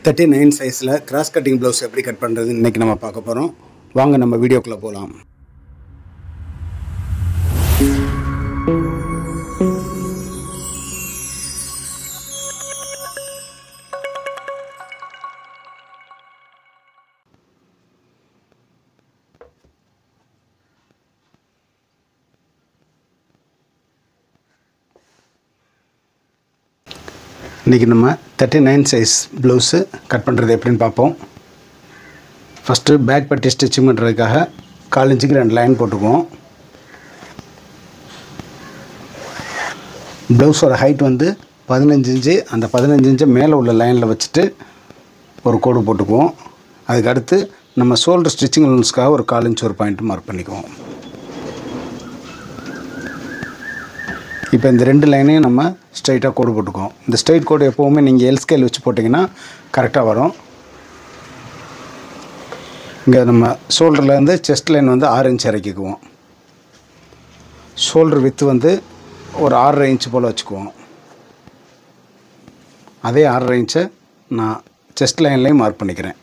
39 சைஸில் cross cutting blouse எப்படி cut பண்ணுறது இன்றைக்கி நம்ம பார்க்க போகிறோம். வாங்க நம்ம வீடியோக்குள்ளே போகலாம். இன்றைக்கி நம்ம 39 சைஸ் ப்ளவுஸு கட் பண்ணுறது எப்படின்னு பார்ப்போம். ஃபஸ்ட்டு பேக் பட்டி ஸ்டிச்சிங் பண்ணுறதுக்காக 1/4 இன்ச்சுக்கு 2 லைன் போட்டுக்குவோம். ப்ளவுஸோட ஹைட் வந்து 15 இன்ச்சு. அந்த 15 இன்ச்சை மேலே உள்ள லைனில் வச்சுட்டு ஒரு கோடு போட்டுக்குவோம். அதுக்கு அடுத்து நம்ம ஷோல்டர் ஸ்டிச்சிங் அலவன்ஸ்க்காக ஒரு 1/4 இன்ச் ஒரு பாயிண்ட் மார்க் பண்ணிக்குவோம். இப்போ இந்த 2 லைனையும் நம்ம ஸ்ட்ரைட்டாக கோடு போட்டுக்குவோம். இந்த ஸ்ட்ரைட் கோடு எப்போவுமே நீங்கள் எல் ஸ்கேல் வச்சு போட்டிங்கன்னா கரெக்டாக வரும். இங்கே நம்ம ஷோல்டர்லேருந்து செஸ்ட் லைன் வந்து 6 இன்ச் இறக்கிக்குவோம். ஷோல்டர் வித்து வந்து ஒரு 6.5 இன்ச் போல் வச்சுக்குவோம். அதே 6.5 இன்ச்சை நான் செஸ்ட் லைன்லேயும் மார்க் பண்ணிக்கிறேன்.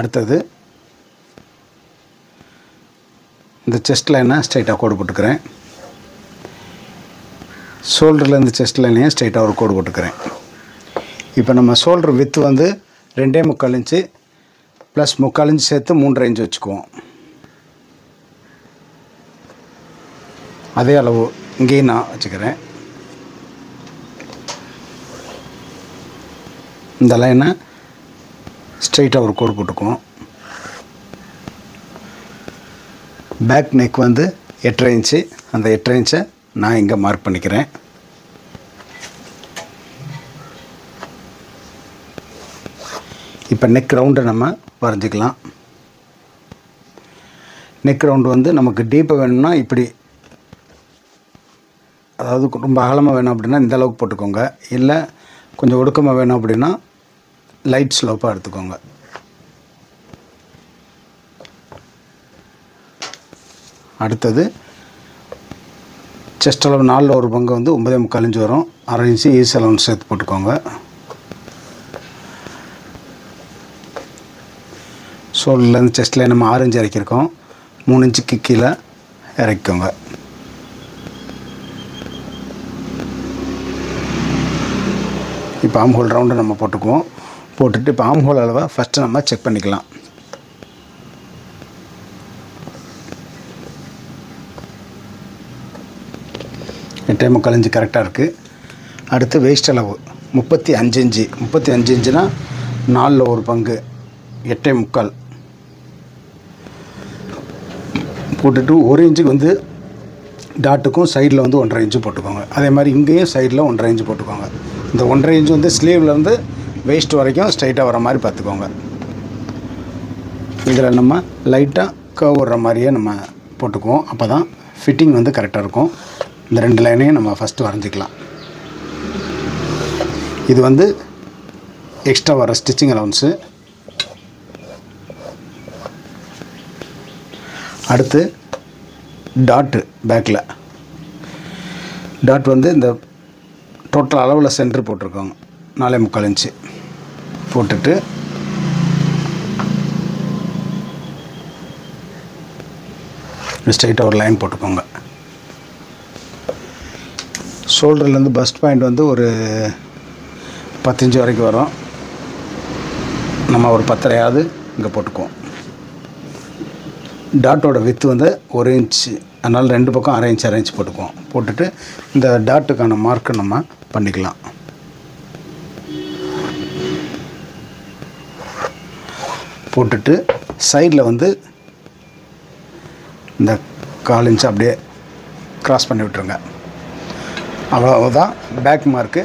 அடுத்தது இந்த செஸ்ட் லைனை ஸ்ட்ரைட்டாக கோடு போட்டுக்கிறேன். ஷோல்டர்லேருந்து செஸ்ட் லைனையும் ஸ்ட்ரைட்டாக ஒரு கோடு போட்டுக்கிறேன். இப்போ நம்ம ஷோல்டர் வித்து வந்து 2.25 இன்ச்சு ப்ளஸ் 3/4 இன்ச்சு சேர்த்து 3.5 இன்ச்சு வச்சுக்குவோம். அதே அளவு இங்கேயும் நான் வச்சுக்கிறேன். இந்த லைனை ஸ்ட்ரைட்டாக ஒரு கோடு போட்டுக்குவோம். பேக் நெக் வந்து 8.5 இன்ச்சு. அந்த 8.5 இன்ச்சை நான் இங்கே மார்க் பண்ணிக்கிறேன். இப்போ நெக் ரவுண்டை நம்ம வரைஞ்சிக்கலாம். நெக் ரவுண்டு வந்து நமக்கு டீப்பாக வேணும்னா இப்படி, அதாவது ரொம்ப அகலமாக வேணும் அப்படின்னா இந்த அளவுக்கு போட்டுக்கோங்க. இல்லை கொஞ்சம் ஒடுக்கமாக வேணும் அப்படின்னா லைட் ஸ்லோப்பாக எடுத்துக்கோங்க. அடுத்தது செஸ்ட் அளவு 4 ஒரு பங்கு வந்து 9.25 இன்ச்சு வரும். 1/2 இன்ச்சு ஈஸ் அலவன்ஸ் சேர்த்து போட்டுக்கோங்க. ஷோல்டர்லேருந்து செஸ்ட் லைன் நம்ம 6 இன்ச்சு இறக்கியிருக்கோம். 3 இன்ச்சுக்கு கீழே இறக்கிக்கோங்க. இப்போ ஆம் ஹோல் ரவுண்டு நம்ம போட்டுக்குவோம். போட்டுட்டு இப்போ ஆம் ஹோல் அளவை ஃபஸ்ட்டு நம்ம செக் பண்ணிக்கலாம். எட்டே 3/4 இன்ச்சு கரெக்டாக இருக்குது. அடுத்து வேஸ்ட் அளவு 35 இன்ச்சு. 35 இன்ச்சுனா 4 ஒரு பங்கு 8.75 போட்டுட்டு 1 இன்ச்சுக்கு வந்து டாட்டுக்கும் சைடில் வந்து 1.5 இன்ச்சு போட்டுக்கோங்க. அதே மாதிரி இங்கேயும் சைடில் 1.5 இன்ச்சு போட்டுக்கோங்க. இந்த 1.5 இன்ச்சு வந்து ஸ்லீவ்லேருந்து வேஸ்ட் வரைக்கும் ஸ்ட்ரைட்டாக வர மாதிரி பார்த்துக்கோங்க. இதில் நம்ம லைட்டாக கர்வ் வர்ற மாதிரியே நம்ம போட்டுக்குவோம். அப்போ தான் ஃபிட்டிங் வந்து கரெக்டாக இருக்கும். இந்த 2 லைனையும் நம்ம ஃபஸ்ட்டு வரைஞ்சிக்கலாம். இது வந்து எக்ஸ்ட்ரா வர ஸ்டிச்சிங் அலவன்ஸு. அடுத்து டாட்டு பேக்கில் டாட் வந்து இந்த டோட்டல் அளவில் சென்டர் போட்டிருக்கோங்க. 4.75 இன்ச்சு போட்டுட்டு ஸ்ட்ரைட்டாக ஒரு லைன் போட்டுக்கோங்க. ஷோல்டர்லேருந்து பஸ்ட் பாயிண்ட் வந்து ஒரு 10 இன்ச்சு வரைக்கும் வரும். நம்ம ஒரு 10.5 இங்கே போட்டுக்குவோம். டாட்டோட வித்து வந்து 1 இன்ச்சு. அதனால் 2 பக்கம் 1/2 இன்ச் 1/2 இன்ச் போட்டுக்குவோம். போட்டுட்டு இந்த டாட்டுக்கான மார்க்கை நம்ம பண்ணிக்கலாம். போட்டுட்டு சைடில் வந்து இந்த 1/4 இன்ச் அப்படியே க்ராஸ் பண்ணி விட்டுருங்க. அவ்வளோதான் பேக் மார்க்கு.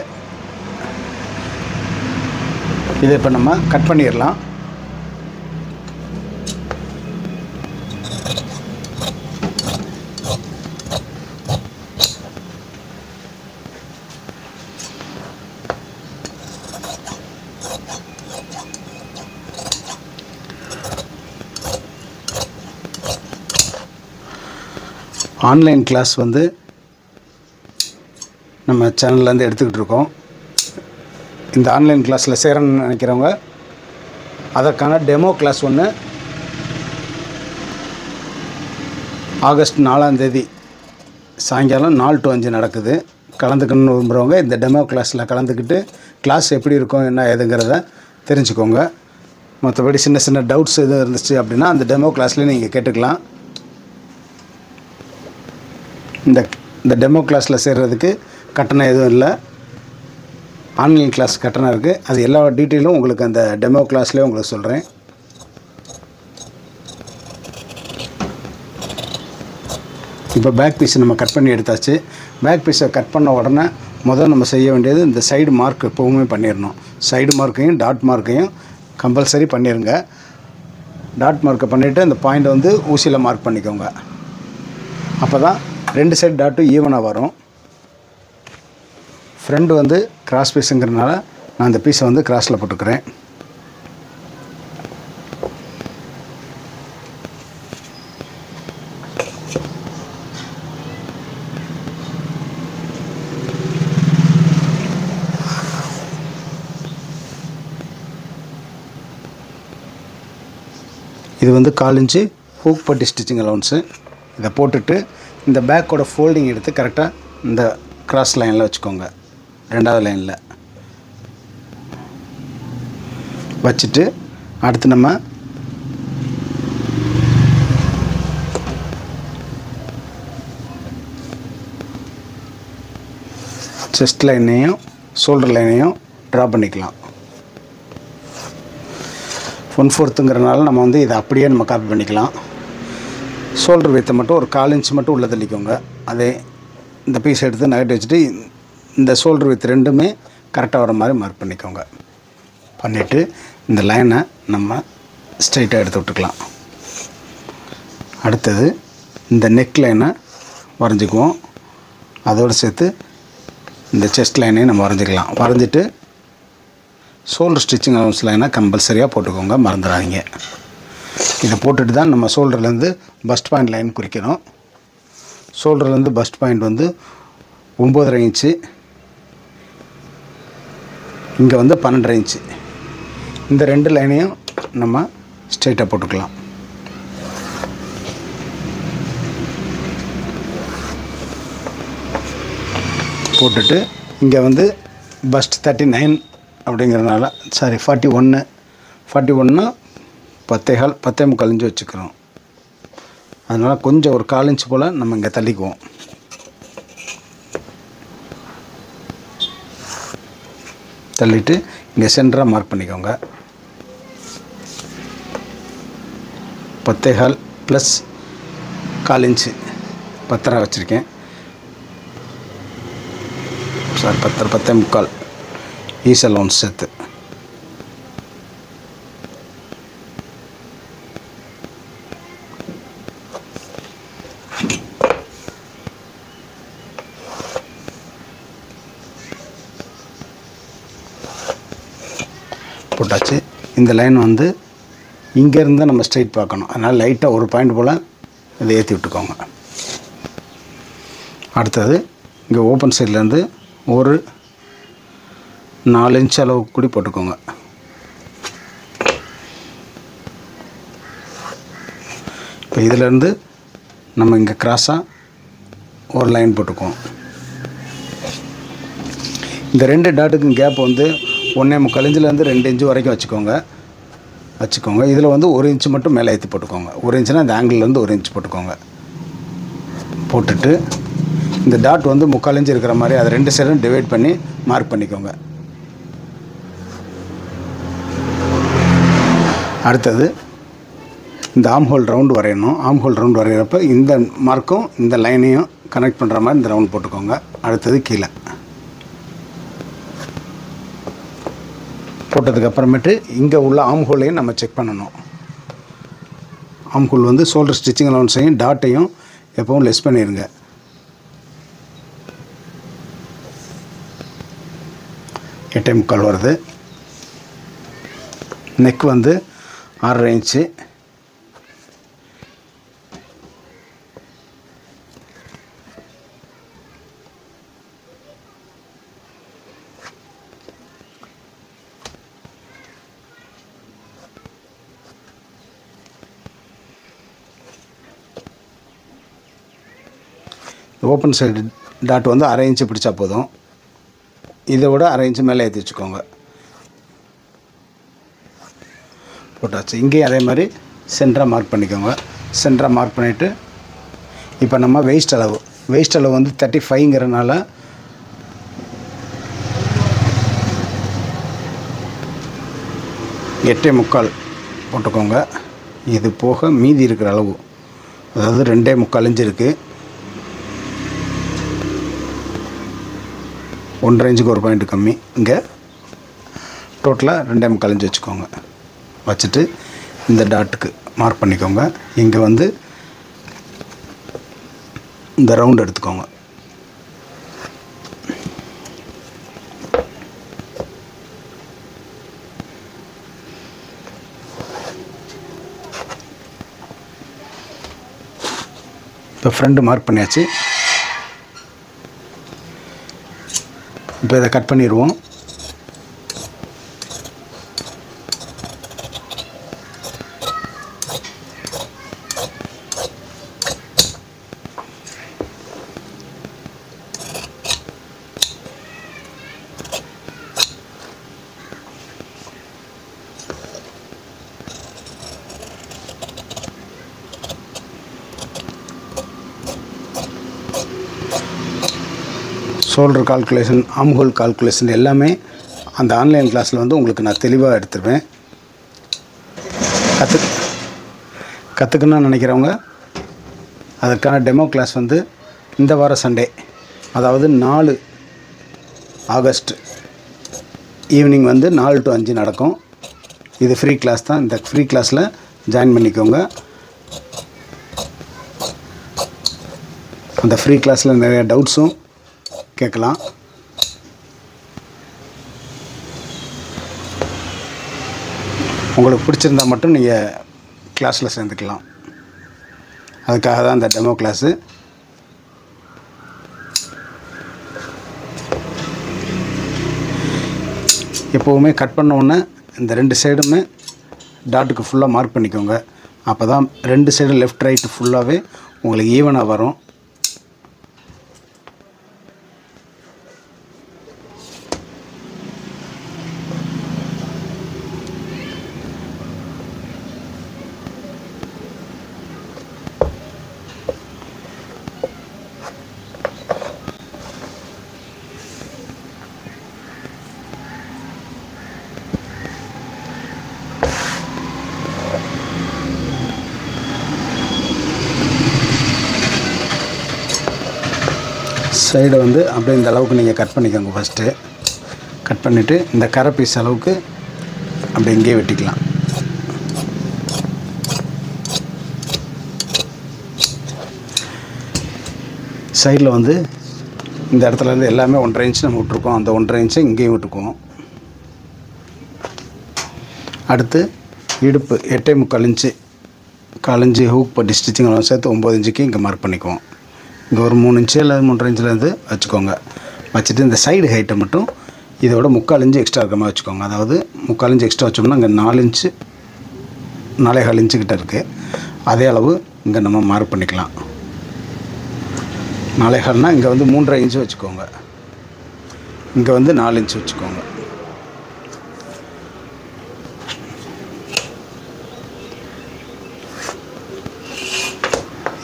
இதை இப்போ நம்ம கட் பண்ணிடலாம். ஆன்லைன் கிளாஸ் வந்து நம்ம சேனல்லேருந்து எடுத்துக்கிட்டு இருக்கோம். இந்த ஆன்லைன் கிளாஸில் சேரணும்னு நினைக்கிறவங்க அதற்கான டெமோ கிளாஸ் ஒன்று ஆகஸ்ட் 4ஆம் தேதி சாயங்காலம் 4 to 5 நடக்குது. கலந்துக்கணும்னு விரும்புகிறவங்க இந்த டெமோ கிளாஸில் கலந்துக்கிட்டு கிளாஸ் எப்படி இருக்கும் என்ன ஏதுங்கிறத தெரிஞ்சுக்கோங்க. மற்றபடி சின்ன சின்ன டவுட்ஸ் எதுவும் இருந்துச்சு அப்படின்னா அந்த டெமோ கிளாஸ்லேயே நீங்கள் கேட்டுக்கலாம். இந்த டெமோ கிளாஸில் சேர்கிறதுக்கு கட்டணம் எதுவும் இல்லை. ஆன்லைன் கிளாஸ் கட்டணம் இருக்குது. அது எல்லா டீட்டெயிலும் உங்களுக்கு அந்த டெமோ கிளாஸ்லேயே உங்களுக்கு சொல்கிறேன். இப்போ பேக் பீஸ் நம்ம கட் பண்ணி எடுத்தாச்சு. பேக் பீஸை கட் பண்ண உடனே முதல் நம்ம செய்ய வேண்டியது இந்த சைடு மார்க் எப்போவுமே பண்ணிடணும். சைடு மார்க்கையும் டாட் மார்க்கையும் கம்பல்சரி பண்ணிடுங்க. டாட் மார்க்கை பண்ணிவிட்டு அந்த பாயிண்ட் வந்து ஊசியில் மார்க் பண்ணிக்கோங்க. அப்போ தான் 2 சைடு டாட்டும் ஈவனாக வரும். ஃப்ரெண்டு வந்து கிராஸ் பீஸுங்கிறதுனால நான் அந்த பீஸை வந்து கிராஸில் போட்டுக்கிறேன். இது வந்து 1/4 இன்ச்சு ஹூக் பட்டி ஸ்டிச்சிங் அலவுன்ஸு. இதை போட்டுட்டு இந்த பேக்கோட ஃபோல்டிங் எடுத்து கரெக்டாக இந்த கிராஸ் லைனில் வச்சுக்கோங்க. 2வது லைனில் வச்சுட்டு அடுத்து நம்ம செஸ்ட் லைனையும் ஷோல்டர் லைனையும் ட்ரா பண்ணிக்கலாம். 1/4ங்கிறனால நம்ம வந்து இதை அப்படியே நம்ம காப்பி பண்ணிக்கலாம். ஷோல்டர் வித்தை மட்டும் ஒரு 1/4 இன்ச்சு மட்டும் உள்ளே தள்ளிக்கோங்க. அதே இந்த பீஸ் எடுத்து நகட்டி வச்சுட்டு இந்த ஷோல்டர் வித் ரெண்டுமே கரெக்டாக வர மாதிரி மார்க் பண்ணிக்கோங்க. பண்ணிவிட்டு இந்த லைனை நம்ம ஸ்ட்ரைட்டாக எடுத்து விட்டுக்கலாம். அடுத்தது இந்த நெக் லைனை வரைஞ்சிக்குவோம். அதோடு சேர்த்து இந்த செஸ்ட் லைனையும் நம்ம வரைஞ்சிக்கலாம். வரைஞ்சிட்டு ஷோல்டர் ஸ்டிச்சிங் அலவுன்ஸ் லைனை கம்பல்சரியாக போட்டுக்கோங்க, மறந்துடாதீங்க. இதை போட்டுட்டு தான் நம்ம ஷோல்டர்லேருந்து பஸ்ட் பாயிண்ட் லைன் குறிக்கணும். ஷோல்டர்லேருந்து பஸ்ட் பாயிண்ட் வந்து 9.5 இன்ச்சு, இங்கே வந்து 12.5 இன்ச்சு. இந்த 2 லைனையும் நம்ம ஸ்ட்ரைட்டாக போட்டுக்கலாம். போட்டுட்டு இங்கே வந்து பஸ்ட் 39 அப்படிங்கிறதுனால 41 10.25 இன்ச்சு வச்சுக்கிறோம். அதனால் கொஞ்சம் ஒரு 1/4 இன்ச்சு போல் நம்ம இங்கே தள்ளிக்குவோம். தள்ளிட்டு இங்கே சென்டராக மார்க் பண்ணிக்கோங்க. 10.25 ப்ளஸ் 1/4 இன்ச்சு 10.5 வச்சுருக்கேன். 10.25 ஈஸ் அலவுன்ஸ் சேர்த்து போட்டாச்சு. இந்த லைன் வந்து இங்கேருந்து நம்ம ஸ்ட்ரைட் பார்க்கணும். அதனால் லைட்டாக ஒரு பாயிண்ட் போல் இதை ஏற்றி விட்டுக்கோங்க. அடுத்தது இங்கே ஓப்பன் சைட்லேருந்து ஒரு 4 இன்ச் அளவுக்கு கூடி போட்டுக்கோங்க. இப்போ இதிலேருந்து நம்ம இங்கே கிராஸாக ஒரு லைன் போட்டுக்குவோம். இந்த 2 டாட்டுக்கும் கேப் வந்து 1.25 இன்ச்சிலேருந்து 2 இன்ச்சு வரைக்கும் வச்சுக்கோங்க. இதில் வந்து 1 இன்ச்சு மட்டும் மேலே ஏற்றி போட்டுக்கோங்க. 1 இன்ச்சுனா இந்த ஆங்கிள்லேருந்து 1 இன்ச் போட்டுக்கோங்க. போட்டுட்டு இந்த டாட் வந்து 3/4 இன்ச்சு இருக்கிற மாதிரி அதை 2 சைடும் டிவைட் பண்ணி மார்க் பண்ணிக்கோங்க. அடுத்தது இந்த ஆம் ஹோல் ரவுண்டு வரையணும். ஆம் ஹோல் ரவுண்டு வரைகிறப்ப இந்த மார்க்கும் இந்த லைனையும் கனெக்ட் பண்ணுற மாதிரி இந்த ரவுண்ட் போட்டுக்கோங்க. அடுத்தது கீழே போட்டதுக்கப்புறமேட்டு இங்கே உள்ள ஆம் ஹோலையும் நம்ம செக் பண்ணணும். ஆம் ஹோல் வந்து ஷோல்டர் ஸ்டிச்சிங் அலவுன்ஸையும் டாட்டையும் எப்பவும் லெஸ் பண்ணிடுங்க. எட்டே முக்கால் வருது. நெக் வந்து 6.5 இன்ச்சு. ஓப்பன் சைடு டாட் வந்து அரை இன்ச்சு பிடிச்சா போதும். இதை விட அரை இன்ச்சு மேலே ஏற்றி வச்சுக்கோங்க. போட்டாச்சு. இங்கேயும் அதே மாதிரி சென்டராக மார்க் பண்ணிக்கோங்க. சென்டராக மார்க் பண்ணிவிட்டு இப்போ நம்ம வெயிஸ்ட் அளவு வந்து 35ங்கிறனால 8.75 போட்டுக்கோங்க. இது போக மீதி இருக்கிற அளவு, அதாவது 2.75 இன்ச்சு இருக்குது. 1.5 இன்ச்சுக்கு ஒரு பாயிண்ட் கம்மி. இங்கே டோட்டலாக 2.75 இன்ச்சு வச்சுக்கோங்க. வச்சுட்டு இந்த டாட்டுக்கு மார்க் பண்ணிக்கோங்க. இங்கே வந்து இந்த ரவுண்ட் எடுத்துக்கோங்க. இப்போ ஃப்ரண்ட் மார்க் பண்ணியாச்சு. இப்போ இதை கட் பண்ணிடுவோம். Shoulder calculation, arm whole calculation எல்லாமே அந்த ஆன்லைன் கிளாஸில் வந்து உங்களுக்கு நான் தெளிவாக எடுத்துருவேன். கற்றுக்கணும்னு நினைக்கிறவங்க அதற்கான டெமோ கிளாஸ் வந்து இந்த வார சண்டே, அதாவது 4 ஆகஸ்ட் ஈவினிங் வந்து 4 to 5 நடக்கும். இது ஃப்ரீ கிளாஸ் தான். இந்த ஃப்ரீ கிளாஸில் ஜாயின் பண்ணிக்கோங்க. அந்த ஃப்ரீ கிளாஸில் நிறைய டவுட்ஸும் கேட்கலாம். உங்களுக்கு பிடிச்சிருந்தா மட்டும் நீங்கள் கிளாஸில் சேர்ந்துக்கலாம். அதுக்காக தான் இந்த டெமோ கிளாஸு. எப்போவுமே கட் பண்ண உடனே இந்த 2 சைடுமே டாட்டுக்கு ஃபுல்லாக மார்க் பண்ணிக்கோங்க. அப்போ தான் 2 சைடு லெஃப்ட் ரைட்டு ஃபுல்லாகவே உங்களுக்கு ஈவனாக வரும். சைடை வந்து அப்படியே இந்த அளவுக்கு நீங்கள் கட் பண்ணிக்கோங்க. ஃபஸ்ட்டு கட் பண்ணிவிட்டு இந்த கரை பீஸ் அளவுக்கு அப்படி இங்கேயே வெட்டிக்கலாம். சைடில் வந்து இந்த இடத்துலேருந்து எல்லாமே 1.5 இன்ச் நம்ம விட்ருக்கோம். அந்த 1.5 இன்ச்சை இங்கேயும் விட்டுக்குவோம். அடுத்து இடுப்பு 8.75 இன்ச்சு, 1/4 இன்ச்சு ஹூக் பட்டி ஸ்டிச்சிங் சேர்த்து 9 இன்ச்சுக்கு இங்கே மார்க் பண்ணிக்குவோம். இங்கே ஒரு 3 இன்ச்சு இல்லை 3.5 இன்ச்சிலேருந்து வச்சுக்கோங்க. வச்சுட்டு இந்த சைடு ஹைட்டை மட்டும் இதோட 3/4 இன்ச்சு எக்ஸ்ட்ரா இருக்கிற மாதிரி வச்சுக்கோங்க. அதாவது 3/4 இன்ச்சு எக்ஸ்ட்ரா வச்சோம்னா இங்கே 4 இன்ச்சு 4.25 இன்ச்சு கிட்ட இருக்குது. அதே அளவு இங்கே நம்ம மார்க் பண்ணிக்கலாம். 4.25னா இங்கே வந்து 3.5 இன்ச்சு வச்சுக்கோங்க. இங்கே வந்து 4 இன்ச்சு வச்சுக்கோங்க.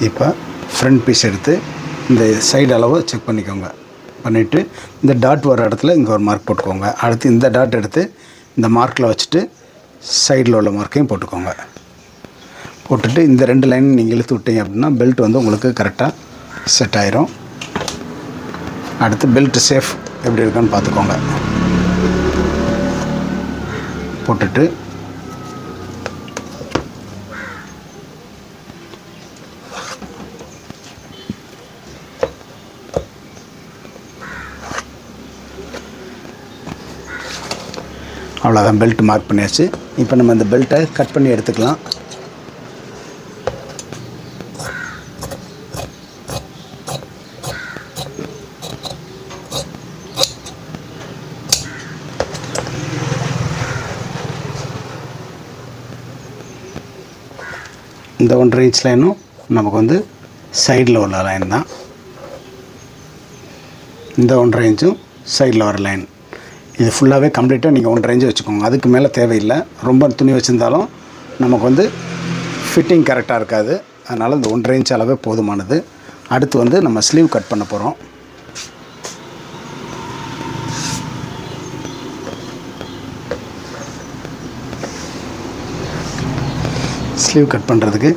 இப்போ ஃப்ரண்ட் பீஸ் எடுத்து இந்த சைடு அளவு செக் பண்ணிக்கோங்க. பண்ணிவிட்டு இந்த டாட் வர இடத்துல இங்கே ஒரு மார்க் போட்டுக்கோங்க. அடுத்து இந்த டாட் எடுத்து இந்த மார்க்கில் வச்சுட்டு சைடில் உள்ள மார்க்கையும் போட்டுக்கோங்க. போட்டுட்டு இந்த 2 லைன் நீங்கள் இழுத்து விட்டீங்க அப்படின்னா பெல்ட் வந்து உங்களுக்கு கரெக்டாக செட் ஆயிரும். அடுத்து பெல்ட் சேஃப் எப்படி இருக்குன்னு பார்த்துக்கோங்க. போட்டுட்டு அவ்வளோதான், பெல்ட் மார்க் பண்ணியாச்சு. இப்போ நம்ம இந்த பெல்ட்டை கட் பண்ணி எடுத்துக்கலாம். இந்த 1.5 இன்ச் லைனும் நமக்கு வந்து சைடில் உள்ள லைன் தான். இந்த 1.5 இன்ச்சும் சைடில் வர லைன். இது ஃபுல்லாகவே கம்ப்ளீட்டாக நீங்கள் 1.5 இன்ச்சு வச்சுக்கோங்க. அதுக்கு மேலே தேவையில்லை. ரொம்ப துணி வச்சுருந்தாலும் நமக்கு வந்து ஃபிட்டிங் கரெக்டாக இருக்காது. அதனால் இந்த 1.5 இன்ச் அளவே போதுமானது. அடுத்து வந்து நம்ம ஸ்லீவ் கட் பண்ண போகிறோம். ஸ்லீவ் கட் பண்ணுறதுக்கு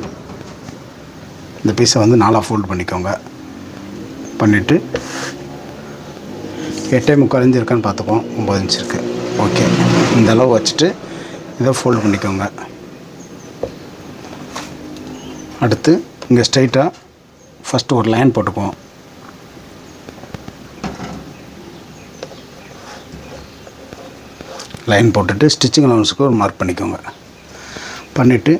இந்த பீஸை வந்து 4 ஃபோல்ட் பண்ணிக்கோங்க. பண்ணிவிட்டு 8.75 இன்ச் இருக்கான்னு பார்த்துக்குவோம். 9 இன்ச் இருக்குது. ஓகே, இந்த அளவு வச்சுட்டு இதை ஃபோல்ட் பண்ணிக்கோங்க. அடுத்து இங்கே ஸ்ட்ரைட்டாக ஃபஸ்ட்டு ஒரு லைன் போட்டுக்குவோம். லைன் போட்டுட்டு ஸ்டிச்சிங் அலவன்ஸுக்கு ஒரு மார்க் பண்ணிக்கோங்க. பண்ணிவிட்டு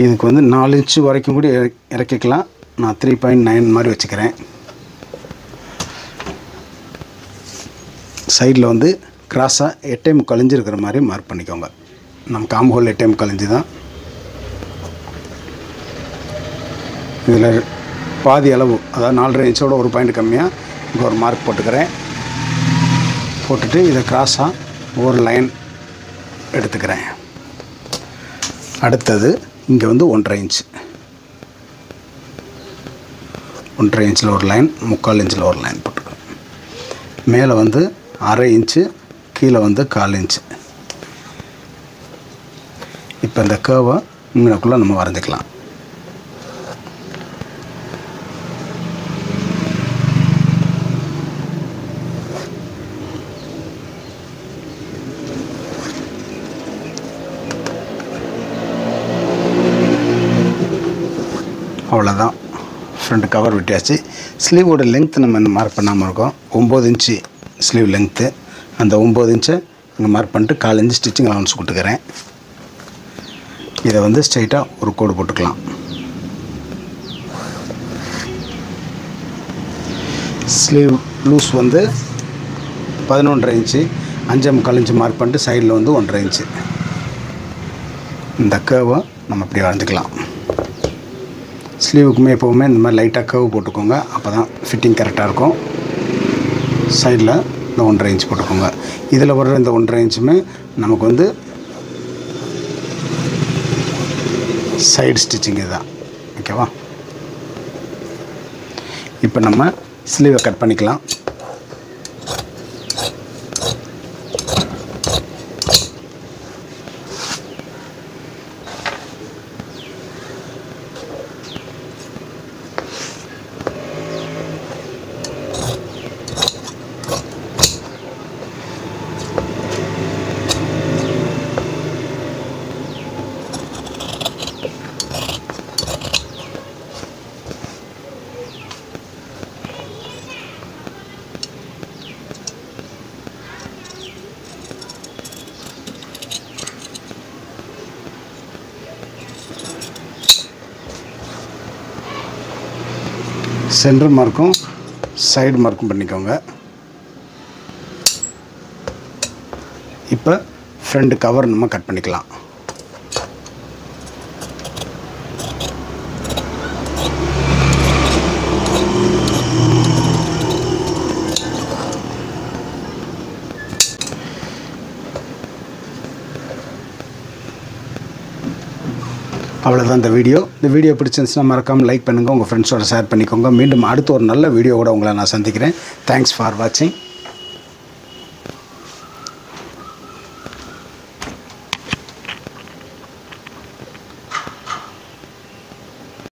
இதுக்கு வந்து 4 இன்ச்சு வரைக்கும் கூட இறக்கிக்கலாம். நான் 3.9 மாதிரி வச்சுக்கிறேன். சைடில் வந்து கிராஸாக 8.75 இன்ச் இருக்கிற மாதிரி மார்க் பண்ணிக்கோங்க. நம்ம காம்பு ஹோல் 8.75 இன்ச் தான். இதில் பாதி அளவு, அதாவது 4.5 இன்ச்சோட ஒரு பாயிண்ட் கம்மியாக இங்கே ஒரு மார்க் போட்டுக்கிறேன். போட்டுட்டு இதை கிராஸாக ஒரு லைன் எடுத்துக்கிறேன். அடுத்தது இங்கே வந்து 1.5 இன்ச், 1.5 இன்ச்சில் ஒரு லைன், 3/4 இன்ச்சில் ஒரு லைன் போட்டுக்கிறேன். மேலே வந்து 1/2 இன்ச்சு, கீழே வந்து 1/4 இன்ச்சு. இப்போ இந்த கர்வை இங்கனக்குள்ளே நம்ம வரைஞ்சிக்கலாம். அவ்வளோதான், ஃப்ரண்ட் கவர் விட்டியாச்சு. ஸ்லீவோட லெங்க்த் நம்ம இன்னும் மார்க் பண்ணாமல் இருக்கோம். 9 இன்ச்சு ஸ்லீவ் லெங்க்த்து. அந்த 9 இன்ச்சை இங்கே மார்க் பண்ணிட்டு 1/4 இன்ச்சு ஸ்டிச்சிங் அலவன்ஸ் கொடுத்துக்கிறேன். இதை வந்து ஸ்ட்ரைட்டாக ஒரு கோடு போட்டுக்கலாம். ஸ்லீவ் லூஸ் வந்து 11.5 இன்ச்சு, 5.25 இன்ச்சு மார்க் பண்ணிட்டு சைடில் வந்து 1.5 இன்ச்சு. இந்த கர்வை நம்ம இப்படி வரைஞ்சிக்கலாம். ஸ்லீவுக்குமே எப்போவுமே இந்த மாதிரி லைட்டாக கர்வ் போட்டுக்கோங்க. அப்போ தான் ஃபிட்டிங் கரெக்டாக இருக்கும். சைடில் இந்த 1.5 இன்ச் போட்டுக்கோங்க. இதில் வர்ற இந்த 1.5 இன்ச்சுமே நமக்கு வந்து சைடு ஸ்டிச்சிங் இதுதான். ஓகேவா? இப்போ நம்ம ஸ்லீவை கட் பண்ணிக்கலாம். சென்டர் மார்க்கும் சைடு மார்க்கும் பண்ணிக்கோங்க. இப்போ ஃப்ரண்ட் கவர் நம்ம கட் பண்ணிக்கலாம். அவ்வளோதான் இந்த வீடியோ பிடிச்சிருந்துச்சுன்னா மறக்காமல் லைக் பண்ணுங்கள், உங்கள் ஃப்ரெண்ட்ஸோட ஷேர் பண்ணிக்கோங்க. மீண்டும் அடுத்து ஒரு நல்ல வீடியோவோட உங்களை நான் சந்திக்கிறேன். தேங்க்ஸ் ஃபார் வாட்சிங்.